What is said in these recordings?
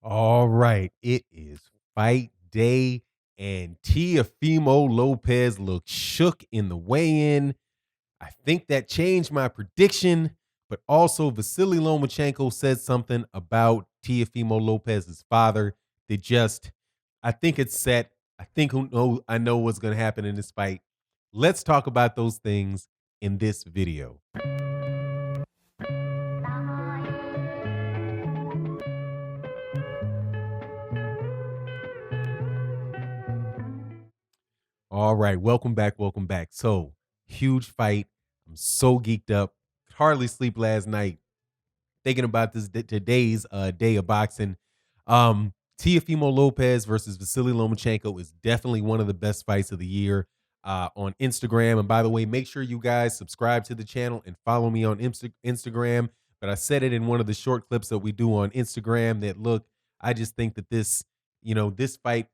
All right, it is fight day, and Teofimo Lopez looked shook in the weigh-in. I think that changed my prediction, but also Vasyl Lomachenko said something about Teofimo Lopez's father that just, I think it's set. I know what's going to happen in this fight. Let's talk about those things in this video. All right, welcome back, welcome back. So, huge fight. I'm so geeked up. Could hardly sleep last night thinking about today's day of boxing. Teofimo Lopez versus Vasyl Lomachenko is definitely one of the best fights of the year on Instagram. And by the way, make sure you guys subscribe to the channel and follow me on Instagram. But I said it in one of the short clips that we do on Instagram that look, I just think that this fight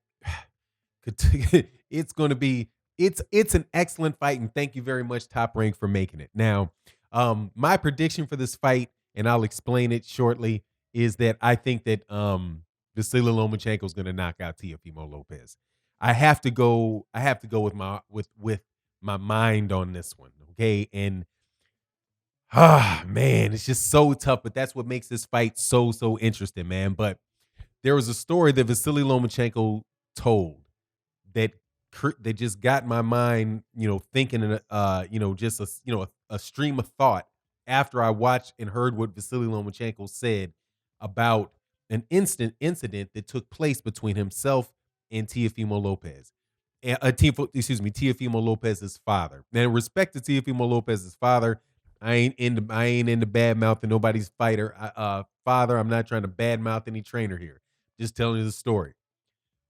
it's going to be it's an excellent fight, and thank you very much Top Rank for making it. Now, my prediction for this fight, and I'll explain it shortly, is that I think that Vasyl Lomachenko is going to knock out Teofimo Lopez. I have to go with my mind on this one, okay? And man, it's just so tough, but that's what makes this fight so interesting, man. But there was a story that Vasyl Lomachenko told that that just got my mind, thinking, just a stream of thought after I watched and heard what Vasyl Lomachenko said about an incident that took place between himself and Teofimo Lopez. Teofimo Lopez's father. Now, in respect to Teofimo Lopez's father, I ain't into bad mouthing nobody's father. I'm not trying to bad mouth any trainer here. Just telling you the story.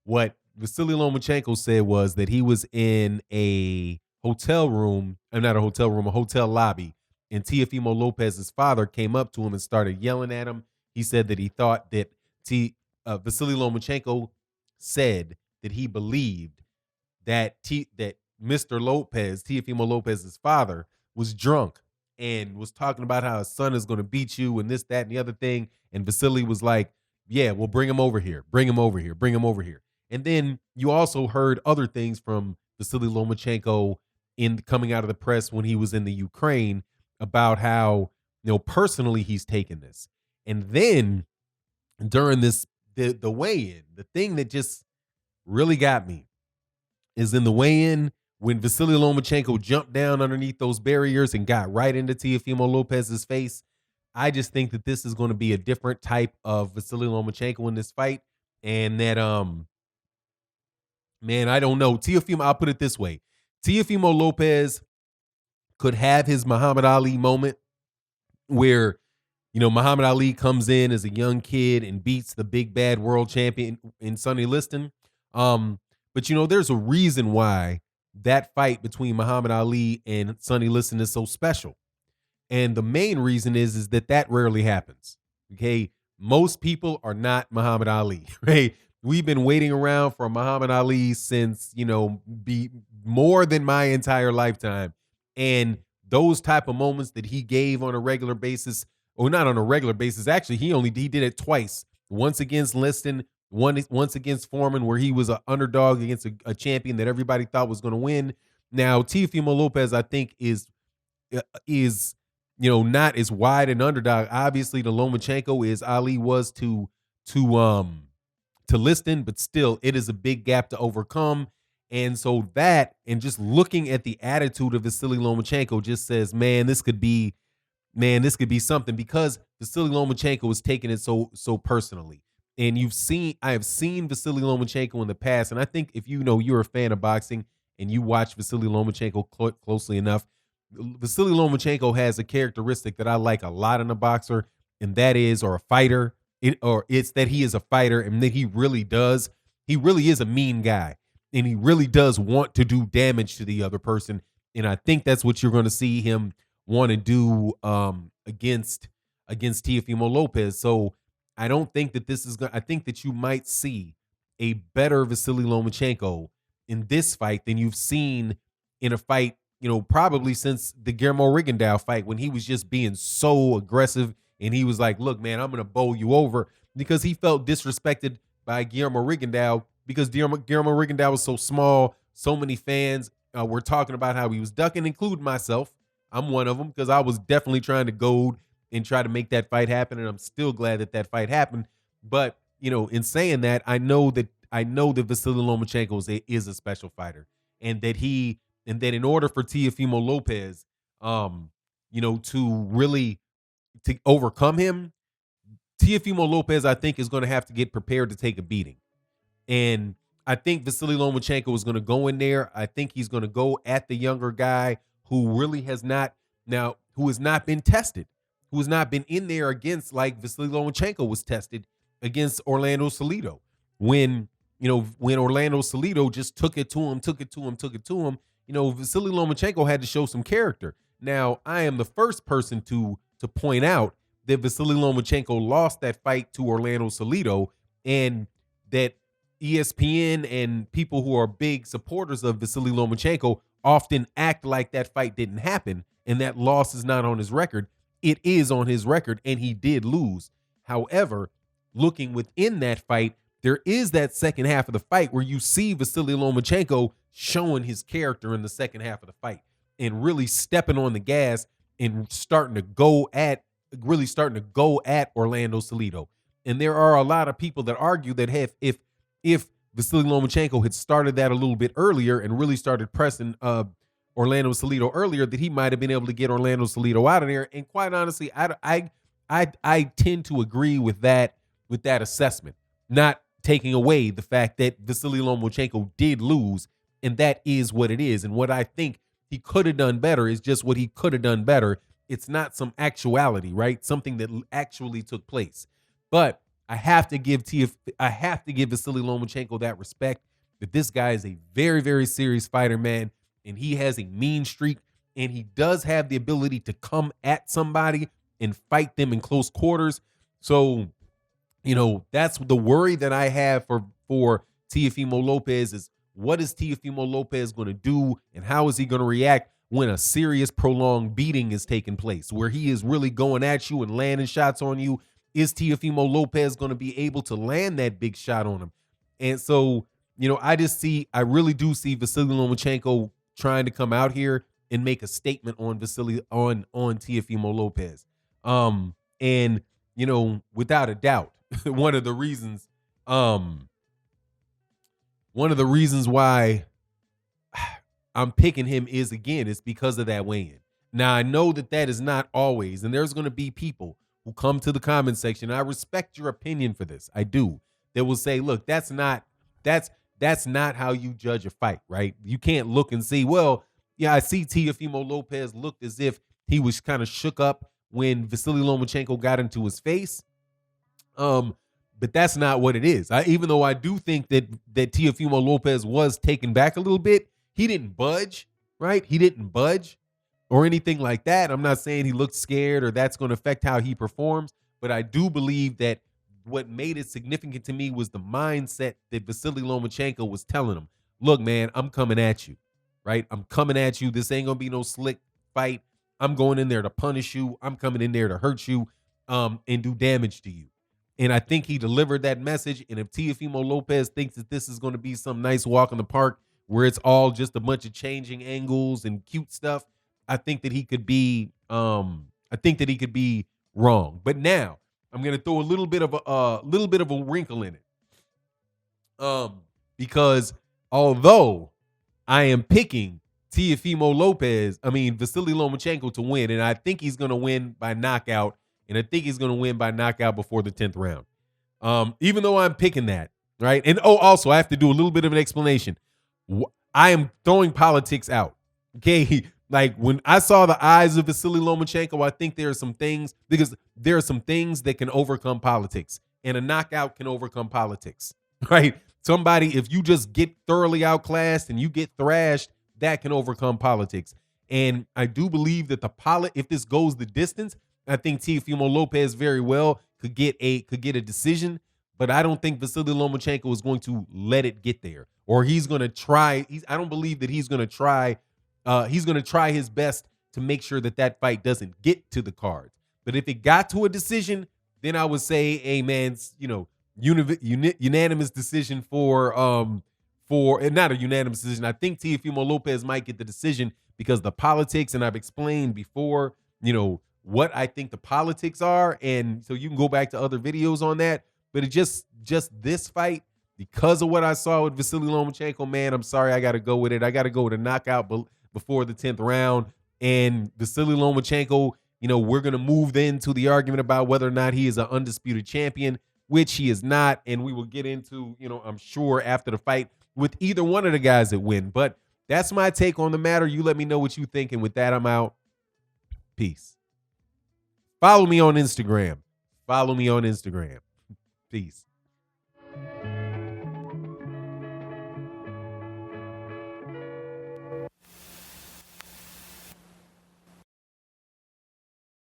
What Vasyl Lomachenko said was that he was in a hotel room, not a hotel room, a hotel lobby, and Teofimo Lopez's father came up to him and started yelling at him. He said that he thought that Vasyl Lomachenko said that he believed that that Mr. Lopez, Teofimo Lopez's father, was drunk and was talking about how his son is going to beat you and this, that, and the other thing. And Vasily was like, yeah, well, bring him over here. Bring him over here. Bring him over here. And then you also heard other things from Vasyl Lomachenko in coming out of the press when he was in the Ukraine about how, personally he's taken this. And then during the weigh-in, the thing that just really got me is in the weigh-in when Vasyl Lomachenko jumped down underneath those barriers and got right into Teofimo Lopez's face. I just think that this is going to be a different type of Vasyl Lomachenko in this fight. And that man, I don't know. I'll put it this way. Teofimo Lopez could have his Muhammad Ali moment where, Muhammad Ali comes in as a young kid and beats the big bad world champion in Sonny Liston. But there's a reason why that fight between Muhammad Ali and Sonny Liston is so special. And the main reason is that rarely happens. Okay. Most people are not Muhammad Ali, right? We've been waiting around for Muhammad Ali since, be more than my entire lifetime. And those type of moments that he gave on a regular basis, or not on a regular basis, actually, he did it twice. Once against Liston, once against Foreman, where he was an underdog against a champion that everybody thought was going to win. Now, Teofimo Lopez, I think, is not as wide an underdog. Obviously, the Lomachenko is Ali was to Liston, but still, it is a big gap to overcome. And so that, and just looking at the attitude of Vasyl Lomachenko just says, man, this could be something, because Vasyl Lomachenko is taking it so personally. And I have seen Vasyl Lomachenko in the past, and I think if you're a fan of boxing and you watch Vasyl Lomachenko closely enough, Vasyl Lomachenko has a characteristic that I like a lot in a boxer, and that is, or a fighter, it's that he is a fighter, and that he really is a mean guy, and he really does want to do damage to the other person. And I think that's what you're going to see him want to do against Teofimo Lopez. So I don't think that I think that you might see a better Vasyl Lomachenko in this fight than you've seen in a fight, probably since the Guillermo Rigondeaux fight, when he was just being so aggressive and he was like, look, man, I'm going to bowl you over. because he felt disrespected by Guillermo Rigondeaux because Guillermo Rigondeaux was so small, so many fans were talking about how he was ducking, including myself. I'm one of them because I was definitely trying to goad and try to make that fight happen, and I'm still glad that that fight happened. But in saying that, I know that Vasyl Lomachenko is a special fighter, and that in order for Teofimo Lopez, to really to overcome him, Teofimo Lopez, I think, is going to have to get prepared to take a beating. And I think Vasyl Lomachenko is going to go in there. I think he's going to go at the younger guy who really who has not been tested, who has not been in there against like Vasyl Lomachenko was tested against Orlando Salido. When Orlando Salido just took it to him, Vasyl Lomachenko had to show some character. Now, I am the first person to point out that Vasyl Lomachenko lost that fight to Orlando Salido, and that ESPN and people who are big supporters of Vasyl Lomachenko often act like that fight didn't happen and that loss is not on his record. It is on his record, and he did lose. However, looking within that fight, there is that second half of the fight where you see Vasyl Lomachenko showing his character in the second half of the fight and really stepping on the gas and starting to go at Orlando Salido. And there are a lot of people that argue that if Vasyl Lomachenko had started that a little bit earlier and really started pressing Orlando Salido earlier, that he might have been able to get Orlando Salido out of there. And quite honestly, I tend to agree with that assessment, not taking away the fact that Vasyl Lomachenko did lose, and that is what it is. And what I think he could have done better is just what he could have done better. It's not some actuality, right? Something that actually took place. But I have to give Vasyl Lomachenko that respect, that this guy is a very, very serious fighter, man, and he has a mean streak, and he does have the ability to come at somebody and fight them in close quarters. So, that's the worry that I have for Teofimo Lopez is, what is Teofimo Lopez going to do, and how is he going to react when a serious prolonged beating is taking place, where he is really going at you and landing shots on you? Is Teofimo Lopez going to be able to land that big shot on him? And so, I really do see Vasyl Lomachenko trying to come out here and make a statement on Teofimo Lopez. And without a doubt, one of the reasons why I'm picking him is because of that weigh-in. Now, I know that is not always, and there's going to be people who come to the comment section. I respect your opinion for this. I do. They will say, look, that's not how you judge a fight, right? You can't look and see, well, yeah, I see Teofimo Lopez looked as if he was kind of shook up when Vasyl Lomachenko got into his face. But that's not what it is. Even though I do think that Teofimo Lopez was taken back a little bit, he didn't budge, right? He didn't budge or anything like that. I'm not saying he looked scared or that's going to affect how he performs, but I do believe that what made it significant to me was the mindset that Vasyl Lomachenko was telling him. Look, man, I'm coming at you, right? I'm coming at you. This ain't going to be no slick fight. I'm going in there to punish you. I'm coming in there to hurt you and do damage to you. And I think he delivered that message. And if Teofimo Lopez thinks that this is going to be some nice walk in the park where it's all just a bunch of changing angles and cute stuff, I think that he could be wrong. But now I'm going to throw a little bit of a wrinkle in it. Because although I am picking Vasyl Lomachenko to win, and I think he's going to win by knockout, and I think he's going to win by knockout before the 10th round. Even though I'm picking that, right? And also I have to do a little bit of an explanation. I am throwing politics out. Okay. Like when I saw the eyes of Vasyl Lomachenko, I think there are some things that can overcome politics, and a knockout can overcome politics, right? If you just get thoroughly outclassed and you get thrashed, that can overcome politics. And I do believe that if this goes the distance, I think Teofimo Lopez very well could get a decision, but I don't think Vasyl Lomachenko is going to let it get there, or he's going to try. I don't believe that he's going to try. He's going to try his best to make sure that fight doesn't get to the cards. But if it got to a decision, then I would say a man's, unanimous decision for and not a unanimous decision. I think Teofimo Lopez might get the decision because the politics, and I've explained before, what I think the politics are, and so you can go back to other videos on that. But it just this fight, because of what I saw with Vasyl Lomachenko, man, I'm sorry, I got to go with it. I got to go with a knockout before the 10th round. And Vasyl Lomachenko, we're going to move into the argument about whether or not he is an undisputed champion, which he is not. And we will get into, I'm sure after the fight with either one of the guys that win. But that's my take on the matter. You let me know what you think. And with that, I'm out. Peace. Follow me on Instagram. Peace.